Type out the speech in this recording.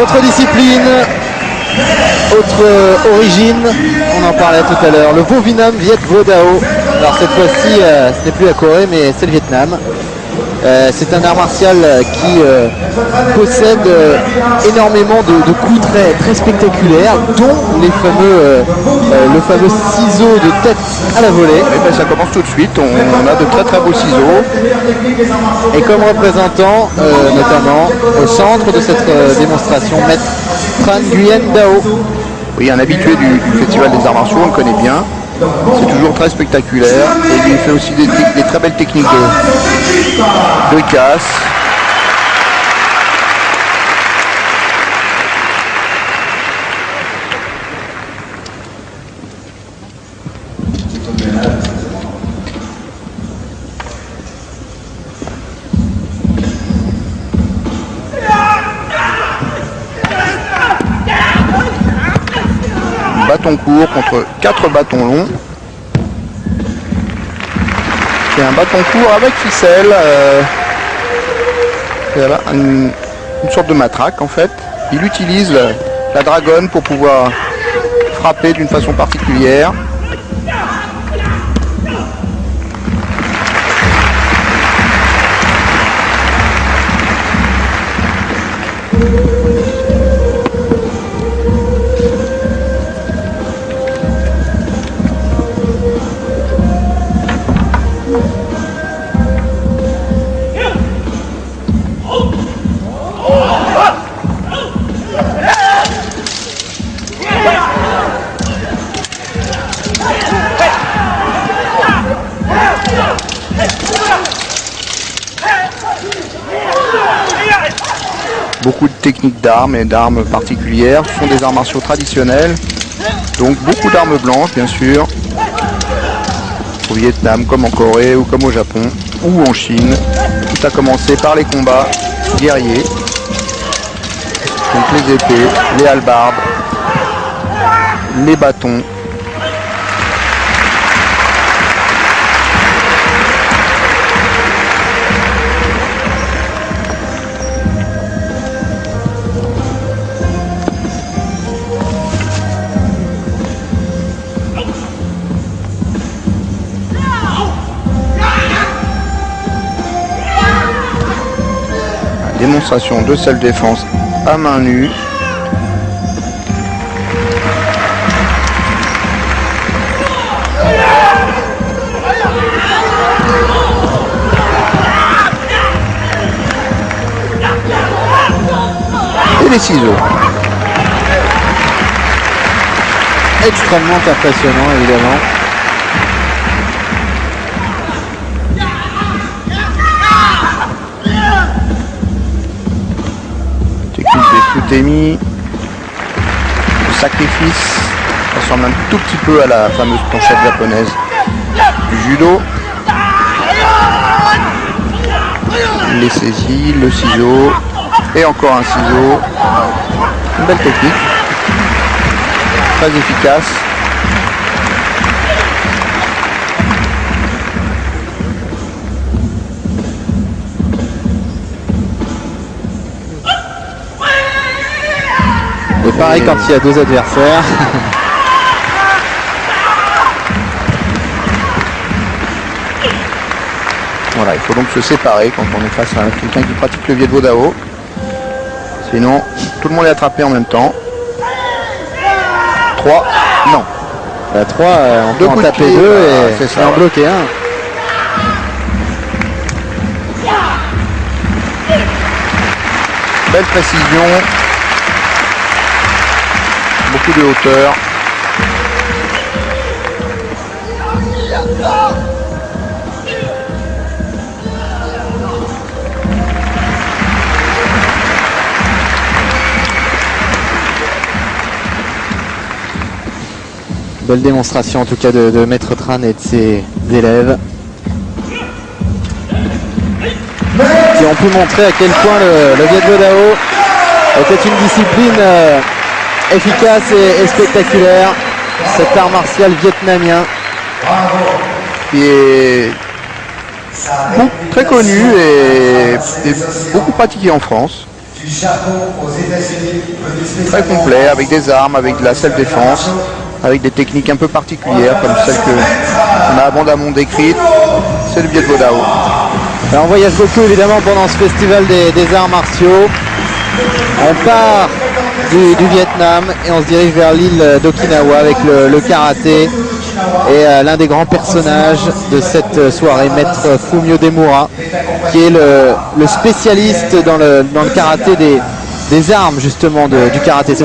Autre discipline, autre origine, on en parlait tout à l'heure, le Vo Vinam Viet Vo Dao. Alors cette fois-ci, ce n'est plus la Corée, mais c'est le Vietnam. C'est un art martial qui possède énormément de coups très spectaculaires, dont le fameux ciseau de tête à la volée. Et ben ça commence tout de suite, on a de très beaux ciseaux. Et comme représentant, notamment au centre de cette démonstration, Maître Tran Nguyen Dao. Oui, un habitué du Festival des Arts Martiaux, on le connaît bien. C'est toujours très spectaculaire et il fait aussi des très belles techniques de casse. Bâton court contre 4 bâtons longs. C'est un bâton court avec ficelle. Voilà, une sorte de matraque en fait. Il utilise la dragonne pour pouvoir frapper d'une façon particulière. Beaucoup de techniques d'armes et d'armes particulières. Ce sont des arts martiaux traditionnels. Donc beaucoup d'armes blanches bien sûr. Au Vietnam comme en Corée ou comme au Japon ou en Chine. Tout a commencé par les combats guerriers. Donc les épées, les hallebardes, les bâtons. Démonstration de self-défense à main nue. Et les ciseaux. Extrêmement impressionnant évidemment. Futemi, le sacrifice, ça ressemble un tout petit peu à la fameuse planchette japonaise du judo. Les saisies, le ciseau et encore un ciseau. Une belle technique, très efficace. Et pareil quand il y a deux adversaires. Voilà, il faut donc se séparer quand on est face à quelqu'un qui pratique le Viet Vo Dao. Sinon, tout le monde est attrapé en même temps. 3, non. 3, on peut en taper 2 et en bloquer un. Belle précision. Beaucoup de hauteur. Belle démonstration en tout cas de Maître Tran et de ses élèves. Qui ont pu montrer à quel point le Viet Vo Dao était une discipline efficace et spectaculaire. Cet art martial vietnamien qui est très connu et beaucoup pratiqué en France. Très complet, avec des armes, avec de la self-défense, avec des techniques un peu particulières comme celles qu'on a abondamment décrites. C'est le Viet Vo Dao. Alors on voyage beaucoup évidemment pendant ce festival des arts martiaux. On part du Vietnam et on se dirige vers l'île d'Okinawa avec le karaté. Et l'un des grands personnages de cette soirée, Maître Fumio Demura, qui est le spécialiste dans le karaté des armes justement du karaté.